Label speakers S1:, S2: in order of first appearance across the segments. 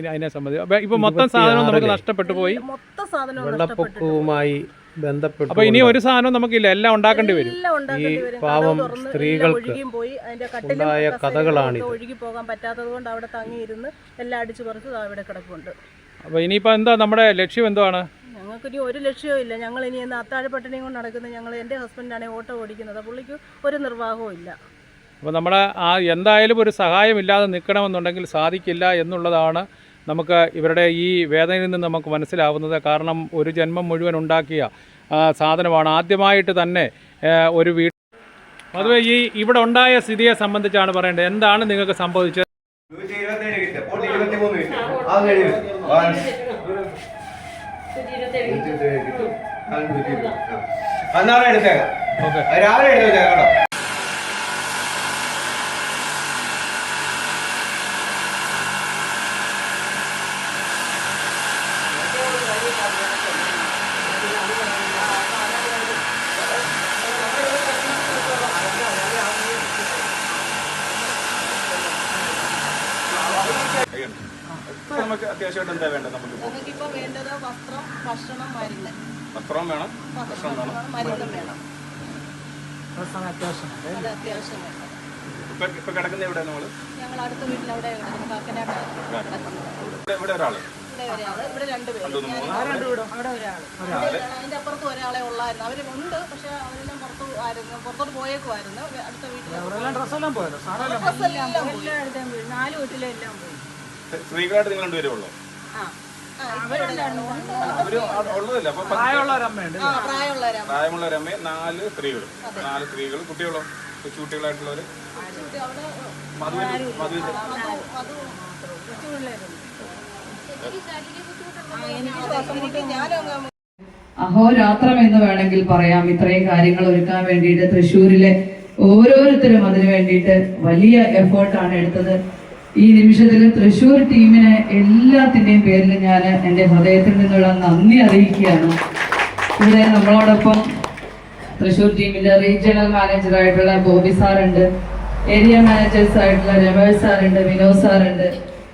S1: അതിനെ സംബന്ധിച്ച് ഇപ്പൊ മൊത്തം സാധനം നമുക്ക് നഷ്ടപ്പെട്ടു പോയി,
S2: വെള്ളപ്പൊക്കവുമായി ബന്ധപ്പെട്ട്.
S1: അപ്പൊ ഇനി ഒരു സാധനം നമുക്കില്ല, എല്ലാം ഉണ്ടാക്കേണ്ടി വരും.
S2: ഈ പാവം സ്ത്രീകൾക്ക് ഉണ്ടായ കഥകളാണ്.
S3: ഒഴുകി പോകാൻ പറ്റാത്തത് കൊണ്ട് അവിടെ തങ്ങിയിരുന്ന് എല്ലാം അടിച്ചു പറിച്ച് അവിടെ കിടപ്പുണ്ട്.
S1: അപ്പൊ ഇനിയിപ്പോ എന്താ നമ്മുടെ ലക്ഷ്യം എന്താണ്?
S3: ഞങ്ങൾക്ക് ഇനി ഒരു ലക്ഷ്യവും ഇല്ല. ഞങ്ങൾ ഇനി അത്താഴ പട്ടിണിയും കൊണ്ട് നടക്കുന്നത്. ഞങ്ങൾ എൻ്റെ ഹസ്ബൻഡാണ് ഓട്ടോ ഓടിക്കുന്നത്, പുള്ളിക്ക് ഒരു നിർവാഹവും ഇല്ല.
S1: അപ്പോൾ നമ്മുടെ എന്തായാലും ഒരു സഹായമില്ലാതെ നിൽക്കണമെന്നുണ്ടെങ്കിൽ സാധിക്കില്ല എന്നുള്ളതാണ് നമുക്ക് ഇവരുടെ ഈ വേദനയിൽ നിന്ന് നമുക്ക് മനസ്സിലാവുന്നത്. കാരണം ഒരു ജന്മം മുഴുവൻ ഉണ്ടാക്കിയ സാധനമാണ്. ആദ്യമായിട്ട് തന്നെ ഒരു വീട്. അതുപോലെ ഈ ഇവിടെ ഉണ്ടായ സ്ഥിതിയെ സംബന്ധിച്ചാണ് പറയേണ്ടത്. എന്താണ് നിങ്ങൾക്ക് സംഭവിച്ചത്?
S4: നമുക്ക് അത്യാവശ്യമായിട്ട് എന്താ വേണ്ടത്?
S3: നമുക്കിപ്പോൾ വേണ്ടത് വസ്ത്രം, ഭക്ഷണം, മരുന്ന്.
S4: വസ്ത്രം വേണം, ഭക്ഷണം വേണം,
S3: മരുന്നും വേണം. അത്യാവശ്യം വേണം.
S4: ഇപ്പൊ കിടക്കുന്ന എവിടെ?
S3: ഞങ്ങൾ അടുത്ത വീട്ടിലവിടെ
S4: ഇവിടെ ഒരാള്,
S3: ഇവിടെ രണ്ടുപേരും, അവിടെ ഒരാൾ. അതിന്റെ അപ്പുറത്ത് ഒരാളെ ഉള്ളായിരുന്നു. അവരുണ്ട്, പക്ഷെ അവരെല്ലാം പുറത്തോട്ട് പോയേക്കുമായിരുന്നു. അടുത്ത വീട്ടിൽ 4 വീട്ടിലെല്ലാം പോയി.
S4: സ്ത്രീകളായിട്ട് നിങ്ങൾ രണ്ടുപേരേ ഉള്ളൂ? ഉള്ളതല്ല. അപ്പൊ പ്രായമുള്ള ഒരു അമ്മ, 4 സ്ത്രീകൾ. 4 സ്ത്രീകൾ. കുട്ടികളോ? കൊച്ചുകുട്ടികളായിട്ടുള്ളവര്?
S5: അഹോരാത്രം എന്ന് വേണമെങ്കിൽ പറയാം. ഇത്രയും കാര്യങ്ങൾ ഒരുക്കാൻ വേണ്ടിയിട്ട് തൃശ്ശൂരിലെ ഓരോരുത്തരും അതിനു വേണ്ടിയിട്ട് വലിയ എഫേർട്ടാണ് എടുത്തത്. ഈ നിമിഷത്തിൽ തൃശ്ശൂർ ടീമിന് എല്ലാത്തിൻ്റെയും പേരിൽ ഞാൻ എൻ്റെ ഹൃദയത്തിൽ നിന്നുള്ള നന്ദി അറിയിക്കുകയാണ്. ഇവിടെ നമ്മളോടൊപ്പം തൃശ്ശൂർ ടീമിൻ്റെ റീജിയണൽ മാനേജറായിട്ടുള്ള ബോബി സാറുണ്ട്, ഏരിയ മാനേജേഴ്സ് ആയിട്ടുള്ള രമേഷ് സാറുണ്ട്, വിനോദ് സാറുണ്ട്,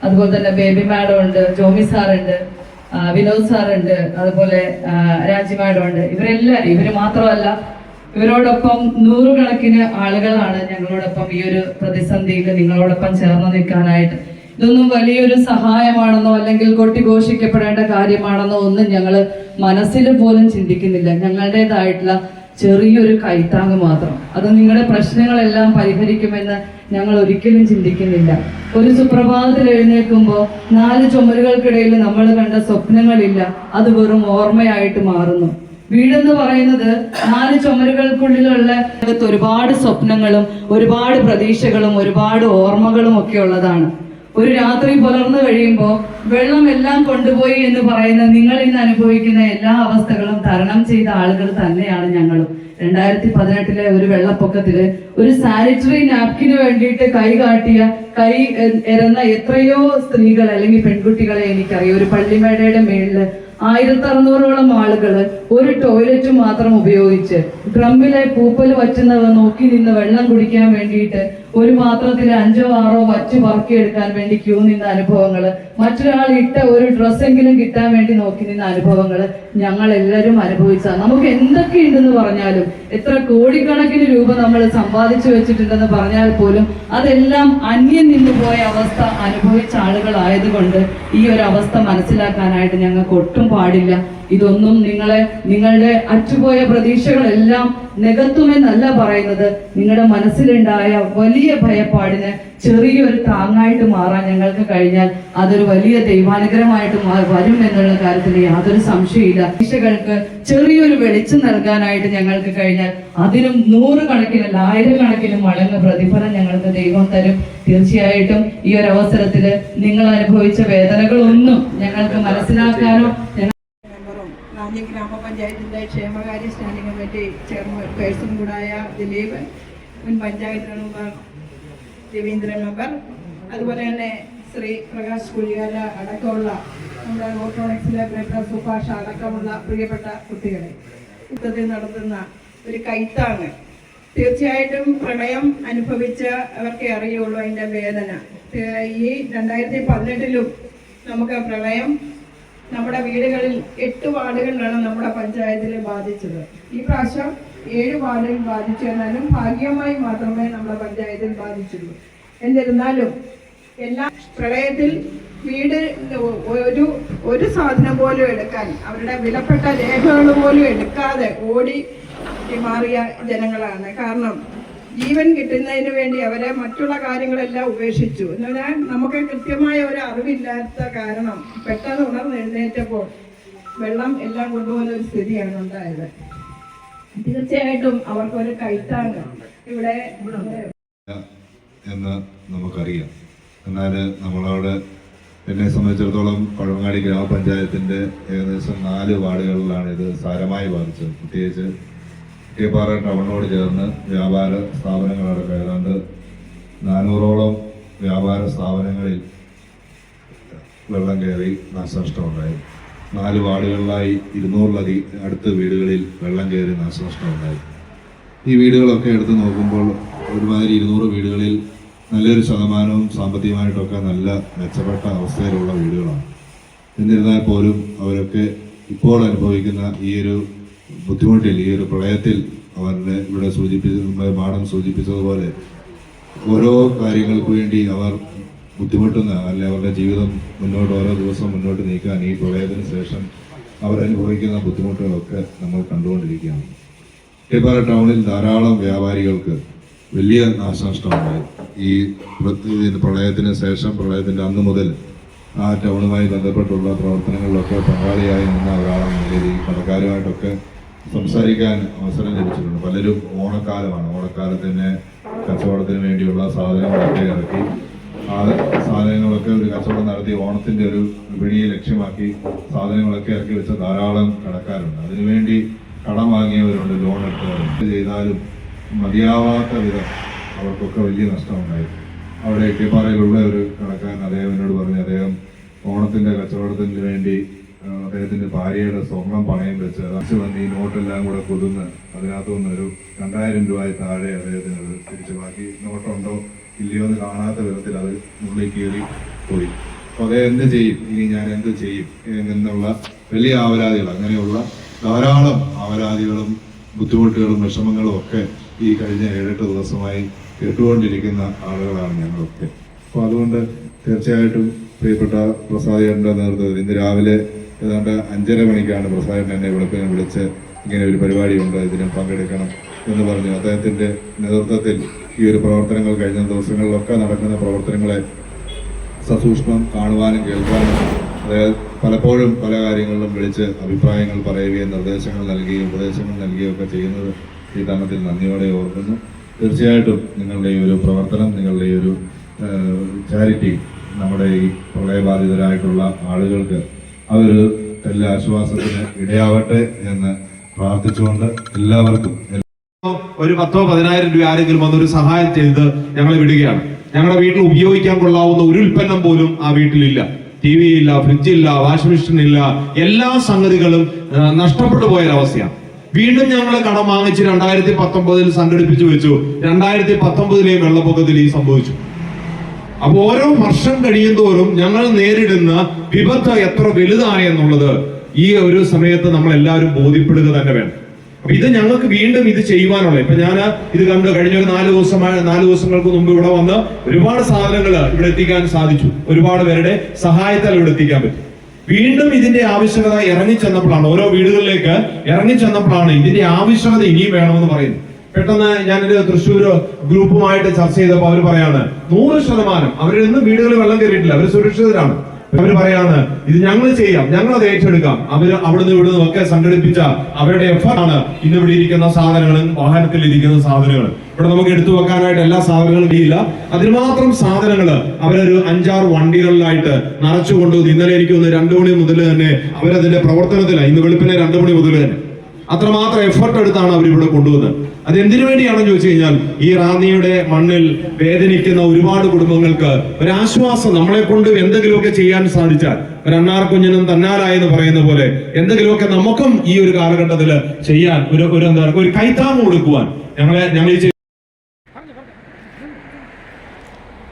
S5: അതുപോലെ തന്നെ ബേബി മാഡം ഉണ്ട്, ജോമി സാറുണ്ട്, വിനോദ് സാറുണ്ട്, അതുപോലെ രാജി മാഡം ഉണ്ട്. ഇവരെല്ലാവരും, ഇവർ മാത്രമല്ല, ഇവരോടൊപ്പം 100 കണക്കിന് ആളുകളാണ് ഞങ്ങളോടൊപ്പം ഈ ഒരു പ്രതിസന്ധിയിൽ നിങ്ങളോടൊപ്പം ചേർന്ന് നിൽക്കാനായിട്ട്. ഇതൊന്നും വലിയൊരു സഹായമാണെന്നോ അല്ലെങ്കിൽ കൊട്ടിഘോഷിക്കപ്പെടേണ്ട കാര്യമാണെന്നോ ഒന്നും ഞങ്ങൾ മനസ്സിൽ പോലും ചിന്തിക്കുന്നില്ല. ഞങ്ങളുടേതായിട്ടുള്ള ചെറിയൊരു കൈത്താങ് മാത്രം. അത് നിങ്ങളുടെ പ്രശ്നങ്ങളെല്ലാം പരിഹരിക്കുമെന്ന് ഞങ്ങൾ ഒരിക്കലും ചിന്തിക്കുന്നില്ല. ഒരു സുപ്രഭാതത്തിൽ എഴുന്നേൽക്കുമ്പോൾ 4 ചുമരുകൾക്കിടയിൽ നമ്മൾ കണ്ട സ്വപ്നങ്ങളില്ല, അത് വെറും ഓർമ്മയായിട്ട് മാറുന്നു. വീടെന്ന് പറയുന്നത് 4 ചുമരുകൾക്കുള്ളിലുള്ള ഒരുപാട് സ്വപ്നങ്ങളും ഒരുപാട് പ്രതീക്ഷകളും ഒരുപാട് ഓർമ്മകളും ഒക്കെ ഉള്ളതാണ്. ഒരു രാത്രി പുലർന്നു കഴിയുമ്പോൾ വെള്ളം എല്ലാം കൊണ്ടുപോയി എന്ന് പറയുന്ന നിങ്ങൾ ഇന്ന് അനുഭവിക്കുന്ന എല്ലാ അവസ്ഥകളും തരണം ചെയ്ത ആളുകൾ തന്നെയാണ് ഞങ്ങളും. 2018 ഒരു വെള്ളപ്പൊക്കത്തില് ഒരു സാനിറ്ററി നാപ്കിന് വേണ്ടിയിട്ട് കൈ എരന്ന എത്രയോ സ്ത്രീകൾ അല്ലെങ്കിൽ പെൺകുട്ടികളെ എനിക്കറിയാം. ഒരു പള്ളിമേടയുടെ മേളില് 1600ഓളം ആളുകൾ ഒരു ടോയ്ലറ്റ് മാത്രം ഉപയോഗിച്ച് ഡ്രമ്മിലെ പൂപ്പൽ വറ്റുന്നവ നോക്കി നിന്ന് വെള്ളം കുടിക്കാൻ വേണ്ടിയിട്ട് ഒരു പാത്രത്തിൽ 5 or 6 വച്ച് പറക്കിയെടുക്കാൻ വേണ്ടി ക്യൂ നിന്ന അനുഭവങ്ങള്, മറ്റൊരാൾ ഇട്ട ഒരു ഡ്രസ്സെങ്കിലും കിട്ടാൻ വേണ്ടി നോക്കി നിന്ന അനുഭവങ്ങള് ഞങ്ങൾ എല്ലാവരും അനുഭവിച്ചതാണ്. നമുക്ക് എന്തൊക്കെയുണ്ടെന്ന് പറഞ്ഞാലും, എത്ര കോടിക്കണക്കിന് രൂപ നമ്മൾ സമ്പാദിച്ചു വെച്ചിട്ടുണ്ടെന്ന് പറഞ്ഞാൽ പോലും അതെല്ലാം അന്യം നിന്നു പോയ അവസ്ഥ അനുഭവിച്ച ആളുകളായതുകൊണ്ട് ഈ ഒരു അവസ്ഥ മനസ്സിലാക്കാനായിട്ട് ഞങ്ങൾക്ക് ഒട്ടും പാടില്ല. ഇതൊന്നും നിങ്ങളുടെ അറ്റുപോയ പ്രതീക്ഷകളെല്ലാം നികത്തുമെന്നല്ല പറയുന്നത്. നിങ്ങളുടെ മനസ്സിലുണ്ടായ വലിയ ഭയപ്പാടിന് ചെറിയൊരു താങ്ങായിട്ട് മാറാൻ ഞങ്ങൾക്ക് കഴിഞ്ഞാൽ അതൊരു വലിയ ദൈവാനുഗ്രഹമായിട്ട് വരും എന്നുള്ള കാര്യത്തിൽ യാതൊരു സംശയമില്ല. പ്രതീക്ഷകൾക്ക് ചെറിയൊരു വെളിച്ചം നൽകാനായിട്ട് ഞങ്ങൾക്ക് കഴിഞ്ഞാൽ അതിനും 100 കണക്കിന് 1000 കണക്കിന് മടങ്ങ് പ്രതിഫലം ഞങ്ങൾക്ക് ദൈവം തരും. തീർച്ചയായിട്ടും ഈ ഒരു അവസരത്തിൽ നിങ്ങൾ അനുഭവിച്ച വേദനകളൊന്നും ഞങ്ങൾക്ക് മനസ്സിലാക്കാനോ
S6: ഗ്രാമപഞ്ചായത്തിന്റെ ക്ഷേമകാര്യ സ്റ്റാൻഡിംഗ് കമ്മിറ്റി ചെയർപേഴ്സൺ കൂടായ ദിലീപ്, മുൻ പഞ്ചായത്ത് മെമ്പർ രവീന്ദ്രൻ മെമ്പർ, അതുപോലെ തന്നെ ശ്രീ പ്രകാശ് കുഴികാല അടക്കമുള്ള നമ്മുടെ ഓട്ടോണിക്സിലെ പ്രിയപ്പെട്ട സുഭാഷ് അടക്കമുള്ള പ്രിയപ്പെട്ട കുട്ടികളെ യുദ്ധത്തിൽ നടത്തുന്ന ഒരു കൈത്താങ്. തീർച്ചയായിട്ടും പ്രളയം അനുഭവിച്ച അവർക്കേ അറിയുള്ളൂ അതിൻ്റെ വേദന. ഈ 2018 നമുക്ക് പ്രളയം നമ്മുടെ വീടുകളിൽ 8 വാർഡുകളിലാണ് നമ്മുടെ പഞ്ചായത്തിൽ ബാധിച്ചത്. ഈ പ്രാവശ്യം 7 വാർഡുകൾ ബാധിച്ചു. എന്നാലും ഭാഗികമായി മാത്രമേ നമ്മുടെ പഞ്ചായത്തിൽ ബാധിച്ചുള്ളൂ. എന്നിരുന്നാലും എല്ലാ പ്രളയത്തിൽ വീട് ഒരു സാധനം പോലും എടുക്കാൻ, അവരുടെ വിലപ്പെട്ട രേഖകൾ പോലും എടുക്കാതെ ഓടി മാറിയ ജനങ്ങളാണ്. കാരണം ജീവൻ കിട്ടുന്നതിന് വേണ്ടി അവരെ മറ്റുള്ള കാര്യങ്ങളെല്ലാം ഉപേക്ഷിച്ചു. എന്ന് പറഞ്ഞാൽ നമുക്ക് കൃത്യമായ ഒരു അറിവില്ലാത്ത കാരണം പെട്ടെന്ന് ഉണർന്നെഴുന്നേറ്റപ്പോൾ വെള്ളം എല്ലാം കൊണ്ടുപോകുന്ന ഒരു സ്ഥിതിയാണ് ഉണ്ടായത്. തീർച്ചയായിട്ടും അവർക്കൊരു കൈത്താങ് ഇവിടെ
S7: എന്ന് നമുക്കറിയാം. എന്നാൽ നമ്മളവിടെ എന്നെ സംബന്ധിച്ചിടത്തോളം പഴവങ്ങാടി ഗ്രാമപഞ്ചായത്തിൻ്റെ ഏകദേശം 4 വാർഡുകളിലാണ് ഇത് സാരമായി ബാധിച്ചത്. പ്രത്യേകിച്ച് കെപാറ ടൗണിനോട് ചേർന്ന് വ്യാപാര സ്ഥാപനങ്ങളടക്കം ഏതാണ്ട് 400ഓളം വ്യാപാര സ്ഥാപനങ്ങളിൽ വെള്ളം കയറി നാശനഷ്ടമുണ്ടായി. 4 വാർഡുകളിലായി 200-ലധികം അടുത്ത വീടുകളിൽ വെള്ളം കയറി നാശനഷ്ടമുണ്ടായി. ഈ വീടുകളൊക്കെ എടുത്ത് നോക്കുമ്പോൾ ഒരുമാതിരി 200 വീടുകളിൽ നല്ലൊരു ശതമാനവും സാമ്പത്തികമായിട്ടൊക്കെ നല്ല മെച്ചപ്പെട്ട അവസ്ഥയിലുള്ള വീടുകളാണ്. എന്നിരുന്നാൽ പോലും അവരൊക്കെ ഇപ്പോൾ അനുഭവിക്കുന്ന ഈ ഒരു ബുദ്ധിമുട്ടിൽ, ഈ ഒരു പ്രളയത്തിൽ അവരുടെ ഇവിടെ മാഡം സൂചിപ്പിച്ചതുപോലെ ഓരോ കാര്യങ്ങൾക്ക് വേണ്ടി അവർ ബുദ്ധിമുട്ടുന്ന, അല്ലെ അവരുടെ ജീവിതം മുന്നോട്ട് ഓരോ ദിവസം മുന്നോട്ട് നീക്കാൻ ഈ പ്രളയത്തിന് ശേഷം അവരനുഭവിക്കുന്ന ബുദ്ധിമുട്ടുകളൊക്കെ നമ്മൾ കണ്ടുകൊണ്ടിരിക്കുകയാണ്. കെപാറ ടൗണിൽ ധാരാളം വ്യാപാരികൾക്ക് വലിയ നാശനഷ്ടമുണ്ടായി. ഈ പ്രളയത്തിന് ശേഷം, പ്രളയത്തിൻ്റെ അന്ന് മുതൽ ആ ടൗണുമായി ബന്ധപ്പെട്ടുള്ള പ്രവർത്തനങ്ങളിലൊക്കെ പങ്കാളിയായി നിന്ന ഒരാളെന്ന നിലയിൽ ഈ കടക്കാരുമായിട്ടൊക്കെ സംസാരിക്കാൻ അവസരം ലഭിച്ചിട്ടുണ്ട്. പലരും ഓണക്കാലമാണ്, ഓണക്കാലത്തിന് കച്ചവടത്തിന് വേണ്ടിയുള്ള സാധനങ്ങളൊക്കെ ഇറക്കി, ആ സാധനങ്ങളൊക്കെ ഒരു കച്ചവടം നടത്തി ഓണത്തിൻ്റെ ഒരു വിപണിയെ ലക്ഷ്യമാക്കി സാധനങ്ങളൊക്കെ ഇറക്കി വെച്ച ധാരാളം കടക്കാരുണ്ട്. അതിനുവേണ്ടി കടം വാങ്ങിയവരുണ്ട്, ലോൺ എടുത്തവരുണ്ട്. ചെയ്താലും മതിയാവാത്ത വിധം അവർക്കൊക്കെ വലിയ നഷ്ടമുണ്ടായി. അവിടെ കെപാറയിലുള്ള ഒരു കടക്കാരൻ അദ്ദേഹം എന്നോട് പറഞ്ഞു, അദ്ദേഹം ഓണത്തിൻ്റെ കച്ചവടത്തിന് വേണ്ടി അദ്ദേഹത്തിൻ്റെ ഭാര്യയുടെ സ്വർണം പണയം വെച്ച് വന്ന് ഈ നോട്ടെല്ലാം കൂടെ കൊതുന്ന് അതിനകത്തുനിന്ന് ഒരു 2000 രൂപയിൽ താഴെ അദ്ദേഹത്തിന് അത് തിരിച്ചു, ബാക്കി നോട്ടുണ്ടോ ഇല്ലയോ എന്ന് കാണാത്ത വിധത്തിൽ അത് ഉള്ളിൽ കയറി പോയി. അപ്പോൾ അദ്ദേഹം എന്ത് ചെയ്യും, ഇനി ഞാൻ എന്ത് ചെയ്യും എന്നുള്ള വലിയ ആവലാതികൾ, അങ്ങനെയുള്ള ധാരാളം ആവലാതികളും ബുദ്ധിമുട്ടുകളും വിഷമങ്ങളും ഒക്കെ ഈ കഴിഞ്ഞ 7-8 ദിവസമായി കേട്ടുകൊണ്ടിരിക്കുന്ന ആളുകളാണ് ഞങ്ങളൊക്കെ. അപ്പോൾ അതുകൊണ്ട് തീർച്ചയായിട്ടും പ്രിയപ്പെട്ട പ്രസാദേട്ടൻ്റെ നേതൃത്വത്തിൽ ഇന്ന് രാവിലെ ഏതാണ്ട് 5:30 മണിക്കാണ് പ്രസാദേട്ടൻ എന്നെ വെളുപ്പിനെ വിളിച്ച് ഇങ്ങനെ ഒരു പരിപാടിയുണ്ട്, ഇതിന് പങ്കെടുക്കണം എന്ന് പറഞ്ഞു. അദ്ദേഹത്തിൻ്റെ നേതൃത്വത്തിൽ ഈ ഒരു പ്രവർത്തനങ്ങൾ കഴിഞ്ഞ ദിവസങ്ങളിലൊക്കെ നടക്കുന്ന പ്രവർത്തനങ്ങളെ സസൂക്ഷ്മം കാണുവാനും കേൾക്കാനും അതായത് പലപ്പോഴും പല കാര്യങ്ങളിലും വിളിച്ച് അഭിപ്രായങ്ങൾ പറയുകയും നിർദ്ദേശങ്ങൾ നൽകുകയും ഉപദേശങ്ങൾ നൽകുകയും ഒക്കെ ചെയ്യുന്നത് ഈ തരണത്തിൽ നന്ദിയോടെ ഓർക്കുന്നു. തീർച്ചയായിട്ടും നിങ്ങളുടെ ഈ ഒരു പ്രവർത്തനം, നിങ്ങളുടെ ഈ ഒരു ചാരിറ്റി നമ്മുടെ ഈ പ്രളയബാധിതരായിട്ടുള്ള ആളുകൾക്ക് അതൊരു എല്ലാ ആശ്വാസത്തിന് ഇടയാവട്ടെ എന്ന് പ്രാർത്ഥിച്ചുകൊണ്ട് എല്ലാവർക്കും
S8: ഒരു 10,000-10,000 രൂപ ആരെങ്കിലും വന്നൊരു സഹായം ചെയ്ത് ഞങ്ങളെ വിടുകയാണ്. ഞങ്ങളുടെ വീട്ടിൽ ഉപയോഗിക്കാൻ കൊള്ളാവുന്ന ഒരു ഉൽപ്പന്നം പോലും ആ വീട്ടിലില്ല. TV ഇല്ല, ഫ്രിഡ്ജില്ല, വാഷിംഗ് മെഷീൻ ഇല്ല, എല്ലാ സംഗതികളും നഷ്ടപ്പെട്ടു പോയൊരവസ്ഥയാണ്. വീണ്ടും ഞങ്ങൾ കടം വാങ്ങിച്ച് 2019 സംഘടിപ്പിച്ചു വെച്ചു. 2019 വെള്ളപ്പൊക്കത്തിൽ ഈ സംഭവിച്ചു. അപ്പൊ ഓരോ വർഷം കഴിയുന്തോറും ഞങ്ങൾ നേരിടുന്ന വിപത്ത് എത്ര വലുതായെന്നുള്ളത് ഈ ഒരു സമയത്ത് നമ്മൾ എല്ലാവരും ബോധ്യപ്പെടുക തന്നെ വേണം. അപ്പൊ ഇത് ഞങ്ങൾക്ക് വീണ്ടും ഇത് ചെയ്യുവാനുള്ള, ഇപ്പൊ ഞാൻ ഇത് കണ്ട് കഴിഞ്ഞ ഒരു 4 ദിവസങ്ങൾക്ക് മുമ്പ് ഇവിടെ വന്ന് ഒരുപാട് സാധനങ്ങൾ ഇവിടെ എത്തിക്കാൻ സാധിച്ചു. ഒരുപാട് പേരുടെ സഹായത്താൽ ഇവിടെ എത്തിക്കാൻ പറ്റും. വീണ്ടും ഇതിന്റെ ആവശ്യകത ഇറങ്ങിച്ചെന്നപ്പോഴാണ്, ഓരോ വീടുകളിലേക്ക് ഇറങ്ങിച്ചെന്നപ്പോഴാണ് ഇതിന്റെ ആവശ്യകത ഇനിയും വേണമെന്ന് പറയുന്നത്. പെട്ടെന്ന് ഞാനൊരു തൃശ്ശൂർ ഗ്രൂപ്പുമായിട്ട് ചർച്ച ചെയ്തപ്പോൾ അവർ പറയാണ് 100% അവരിൽ നിന്നും വീടുകളിൽ വെള്ളം കയറിയിട്ടില്ല, അവർ സുരക്ഷിതരാണ്. അവർ പറയാണ് ഇത് ഞങ്ങൾ ചെയ്യാം, ഞങ്ങൾ അത് ഏറ്റെടുക്കാം. അവര് അവിടുന്ന് ഇവിടുന്ന് ഒക്കെ സംഘടിപ്പിച്ച അവരുടെ എഫർട്ടാണ് ഇന്ന് ഇവിടെ ഇരിക്കുന്ന സാധനങ്ങളും വാഹനത്തിൽ ഇരിക്കുന്ന സാധനങ്ങൾ. ഇവിടെ നമുക്ക് എടുത്തു വെക്കാനായിട്ട് എല്ലാ സാധനങ്ങളും ഇല്ല, അതിന് മാത്രം സാധനങ്ങൾ അവരൊരു 5-6 വണ്ടികളിലായിട്ട് നിറച്ചു കൊണ്ടുവന്നു. ഇന്നലെ എനിക്ക് ഒന്ന് 2 മണി മുതൽ തന്നെ അവരതിന്റെ പ്രവർത്തനത്തിലാണ്. ഇന്ന് വെളുപ്പിനെ 2 മണി മുതൽ തന്നെ അത്രമാത്രം എഫർട്ട് എടുത്താണ് അവർ ഇവിടെ കൊണ്ടുവന്നത്. അതെന്തിനു വേണ്ടിയാണെന്ന് ചോദിച്ചു കഴിഞ്ഞാൽ ഈ റാന്നിയുടെ മണ്ണിൽ വേദനിക്കുന്ന ഒരുപാട് കുടുംബങ്ങൾക്ക് ഒരാശ്വാസം, നമ്മളെ കൊണ്ട് എന്തെങ്കിലുമൊക്കെ ചെയ്യാൻ സാധിച്ചാൽ, ഒരു അണ്ണാർ കുഞ്ഞിനും തന്നാലായെന്ന് പറയുന്ന പോലെ എന്തെങ്കിലുമൊക്കെ നമുക്കും ഈ ഒരു കാലഘട്ടത്തിൽ ചെയ്യാൻ ഒരു കൈത്താങ്ങ് കൊടുക്കുവാൻ ഞങ്ങൾ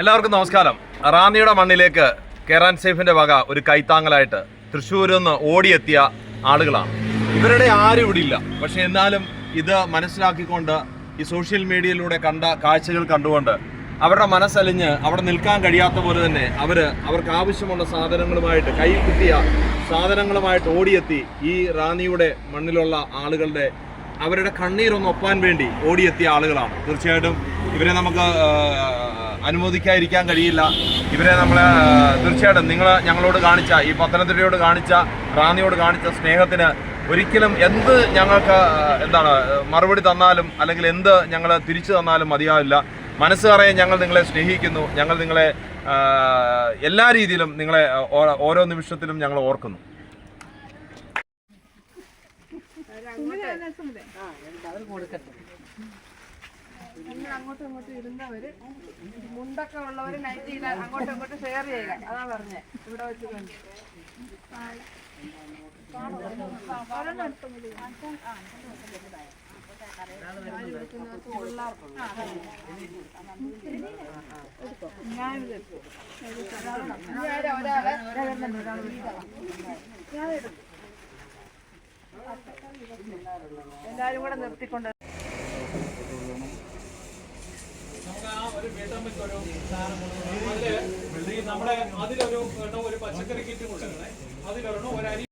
S9: എല്ലാവർക്കും നമസ്കാരം.
S8: റാന്നിയുടെ മണ്ണിലേക്ക് കേറാൻ സേഫിന്റെ വക ഒരു കൈത്താങ്ങലായിട്ട് തൃശ്ശൂരിൽ നിന്ന് ഓടിയെത്തിയ ആളുകളാണ്. ഇവരുടെ ആരും ഇവിടെ ഇല്ല. പക്ഷെ എന്നാലും ഇത് മനസ്സിലാക്കിക്കൊണ്ട് ഈ സോഷ്യൽ മീഡിയയിലൂടെ കണ്ട കാഴ്ചകൾ കണ്ടുകൊണ്ട് അവരുടെ മനസ്സലിഞ്ഞ് അവിടെ നിൽക്കാൻ കഴിയാത്ത പോലെ തന്നെ അവർക്ക് ആവശ്യമുള്ള സാധനങ്ങളുമായിട്ട്, കൈ കിട്ടിയ സാധനങ്ങളുമായിട്ട് ഓടിയെത്തി ഈ റാന്നിയുടെ മണ്ണിലുള്ള ആളുകളുടെ അവരുടെ കണ്ണീരൊന്നൊപ്പാൻ വേണ്ടി ഓടിയെത്തിയ ആളുകളാണ്. തീർച്ചയായിട്ടും ഇവരെ നമുക്ക് അനുമോദിക്കാതിരിക്കാൻ കഴിയില്ല. ഇവരെ നമ്മൾ തീർച്ചയായിട്ടും നിങ്ങൾ ഞങ്ങളോട് കാണിച്ച, ഈ പത്തനംതിട്ടയോട് കാണിച്ച, റാന്നിയോട് കാണിച്ച സ്നേഹത്തിന് ഒരിക്കലും എന്ത് ഞങ്ങൾക്ക് മറുപടി തന്നാലും അല്ലെങ്കിൽ എന്ത് ഞങ്ങൾ തിരിച്ചു തന്നാലും മതിയാവില്ല. മനസ്സറിയാൻ ഞങ്ങൾ നിങ്ങളെ സ്നേഹിക്കുന്നു. ഞങ്ങൾ നിങ്ങളെ എല്ലാ രീതിയിലും നിങ്ങളെ ഓരോ നിമിഷത്തിലും ഞങ്ങൾ ഓർക്കുന്നു.
S6: അങ്ങോട്ടും ഇങ്ങോട്ടും ഇരുന്നവര് മുണ്ടൊക്കെ ഉള്ളവര് നൈറ്റ് അങ്ങോട്ടും ഇങ്ങോട്ടും ഷെയർ ചെയ്യുക. അതാ പറഞ്ഞേ ഇവിടെ വെച്ചിട്ടുണ്ട്. എല്ലാരും കൂടെ നിർത്തിക്കൊണ്ട്
S1: നമ്മുടെ അതിലൊരു പച്ചക്കറി കിറ്റ് കൊടുക്കണേ. അതിലൊരെണ്ണം ഒരു അരി